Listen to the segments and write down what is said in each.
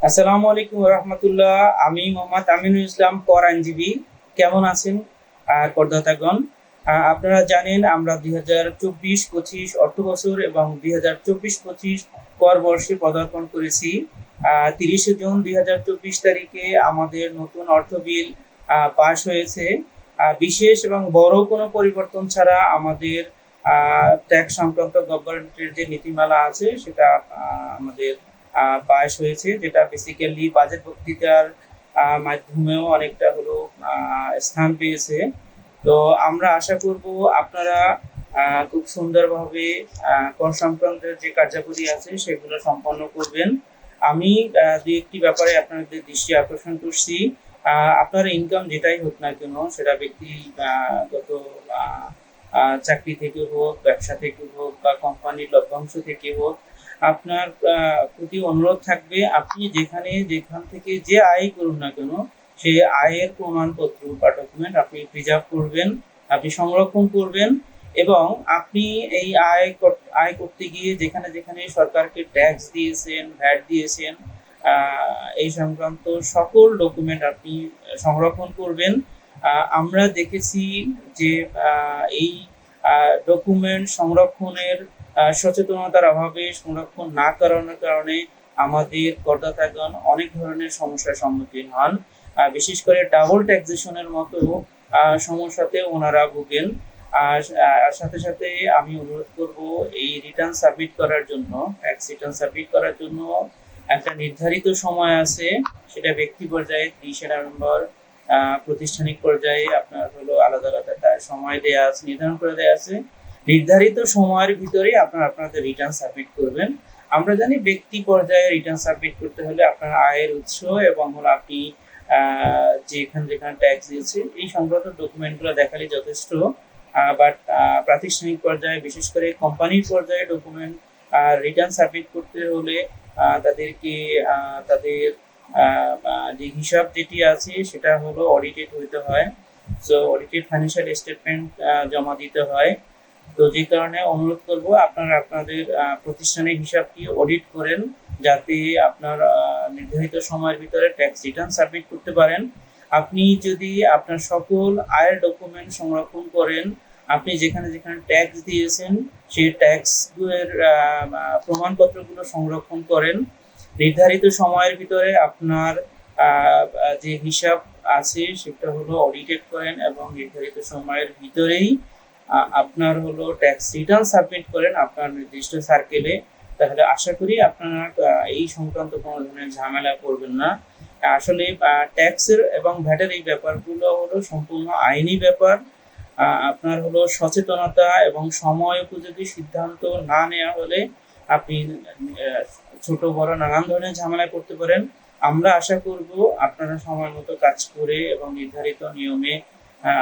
আসসালামু আলাইকুম রহমতুল্লাহ। আমি মোহাম্মদ আমিনুল ইসলাম, কর আইনজীবী। কেমন আছেন করদাতাগণ? আপনারা জানেন আমরা 2024-25 অর্থ বছর এবং 2024-25 কর বর্ষে পদার্পণ করেছি। 30শে জুন 2024 তারিখে আমাদের নতুন অর্থ বিল পাশ হয়েছে। বিশেষ এবং বড় কোনো পরিবর্তন ছাড়া আমাদের ট্যাক্স সংক্রান্ত গভর্নমেন্টের যে নীতিমালা আছে সেটা আমাদের পাস হয়েছে, যেটা বেসিক্যালি বাজেট বক্তৃতার মাধ্যমেও অনেকটা হলো স্থান পেয়েছে। তো আমরা আশা করব আপনারা খুব সুন্দরভাবে কর সংক্রান্ত যে কার্যাবলী আছে সেগুলো সম্পন্ন করবেন। আমি দু একটি ব্যাপারে আপনাদের দৃষ্টি আকর্ষণ করছি। আপনার ইনকাম যেটাই হোক না কেন, সেটা ব্যক্তিগত চাকরি থেকে হোক, ব্যবসা থেকে হোক বা কোম্পানির লভ্যাংশ থেকে হোক, আপনার প্রতি অনুরোধ থাকবে আপনি যেখান থেকে যে আয় করুন না কেন, সেই আয়ের প্রমাণপত্র বা ডকুমেন্ট আপনি প্রিজার্ভ করবেন, আপনি সংরক্ষণ করবেন। এবং আপনি এই আয় করতে গিয়ে যেখানে যেখানে সরকারকে ট্যাক্স দিয়েছেন, ভ্যাট দিয়েছেন, এই সংক্রান্ত সকল ডকুমেন্ট আপনি সংরক্ষণ করবেন। আমরা দেখেছি যে এই ডকুমেন্ট সংরক্ষণের সচেতনতার অভাবে, সংরক্ষণ না করানোর কারণে আমাদের করদাতাগণ অনেক ধরনের সমস্যার সম্মুখীন হন। বিশেষ করে ডাবল ট্যাক্সেশনের মতো সমস্যাতে ওনারা ভোগেন। আর সাথে সাথে আমি অনুরোধ করব, এই রিটার্ন সাবমিট করার জন্য, ট্যাক্স রিটার্ন সাবমিট করার জন্য একটা নির্ধারিত সময় আছে। সেটা ব্যক্তি পর্যায়ে 30শে নভেম্বর, প্রাতিষ্ঠানিক পর্যায়ে আপনার হলো আলাদা আলাদা সময় দেয়া আছে, নির্ধারণ করে দেয়া আছে। নির্ধারিত সময়ের ভিতরে আপনাদের রিটার্ন সাবমিট করবেন। আমরা জানি ব্যক্তি পর্যায়ে রিটার্ন সাবমিট করতে হলে আপনার আয়ের উৎস এবং হলো আপনি যেখানে ট্যাক্স দিয়েছে এই সংক্রান্ত ডকুমেন্টগুলো দেখালে যথেষ্ট। বাট প্রাতিষ্ঠানিক পর্যায়ে, বিশেষ করে কোম্পানির পর্যায়ে ডকুমেন্ট রিটার্ন সাবমিট করতে হলে তাদেরকে তাদের যে হিসাব যেটি আছে সেটা হলো অডিটেড হইতে হয়। সো অডিটেড ফাইন্যান্সিয়াল স্টেটমেন্ট জমা দিতে হয়। তো যে কারণে অনুরোধ করব আপনারা আপনাদের প্রতিষ্ঠানের হিসাবটি অডিট করেন, যাতে আপনার নির্ধারিত সময়ের ভিতরে ট্যাক্স রিটার্ন সাবমিট করতে পারেন। আপনি যদি আপনার সকল আয়ের ডকুমেন্ট সংরক্ষণ করেন, আপনি যেখানে যেখানে ট্যাক্স দিয়েছেন সেই ট্যাক্সের প্রমাণপত্রগুলো সংরক্ষণ করেন, নির্ধারিত সময়ের ভিতরে আপনার যে হিসাব আছে সেটা হলো অডিটেড করেন এবং নির্ধারিত সময়ের ভিতরেই আপনার হলো ট্যাক্স রিটার্ন সাবমিট করেন আপনার নির্দিষ্ট সার্কেলে, তাহলে আশা করি আপনারা এই সংক্রান্ত কোনো ধরনের ঝামেলা করবেন না। আসলে ট্যাক্সের এবং ভ্যাটের এই ব্যাপারগুলো হলো সম্পূর্ণ আইনি ব্যাপার। আপনার হলো সচেতনতা এবং সময় উপযোগী সিদ্ধান্ত না নেওয়া হলে আপনি ছোট বড় নানান ধরনের ঝামেলায় পড়তে পারেন। আমরা আশা করব আপনারা সময় মতো কাজ করে এবং নির্ধারিত নিয়মে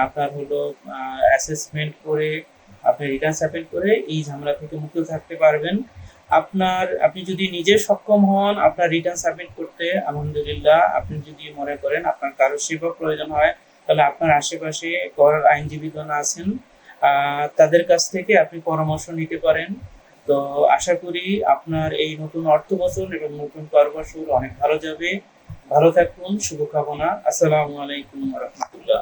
আপনার হলো অ্যাসেসমেন্ট করে আপনি রিটার্ন সাবমিট করে এই ঝামেলা থেকে মুক্ত থাকতে পারবেন। আপনি যদি নিজে সক্ষম হন আপনার রিটার্ন সাবমিট করতে, আলহামদুলিল্লাহ। আপনি যদি মনে করেন আপনার কারো সেবা প্রয়োজন হয়, তাহলে আপনার আশেপাশে কর আইনজীবীগণ আছেন, তাদের কাছ থেকে আপনি পরামর্শ নিতে পারেন। তো আশা করি আপনার এই নতুন অর্থ বছর এবং নতুন কর বছর অনেক ভালো যাবে। ভালো থাকুন, শুভকামনা। আসসালামু আলাইকুম রহমতুল্লাহ।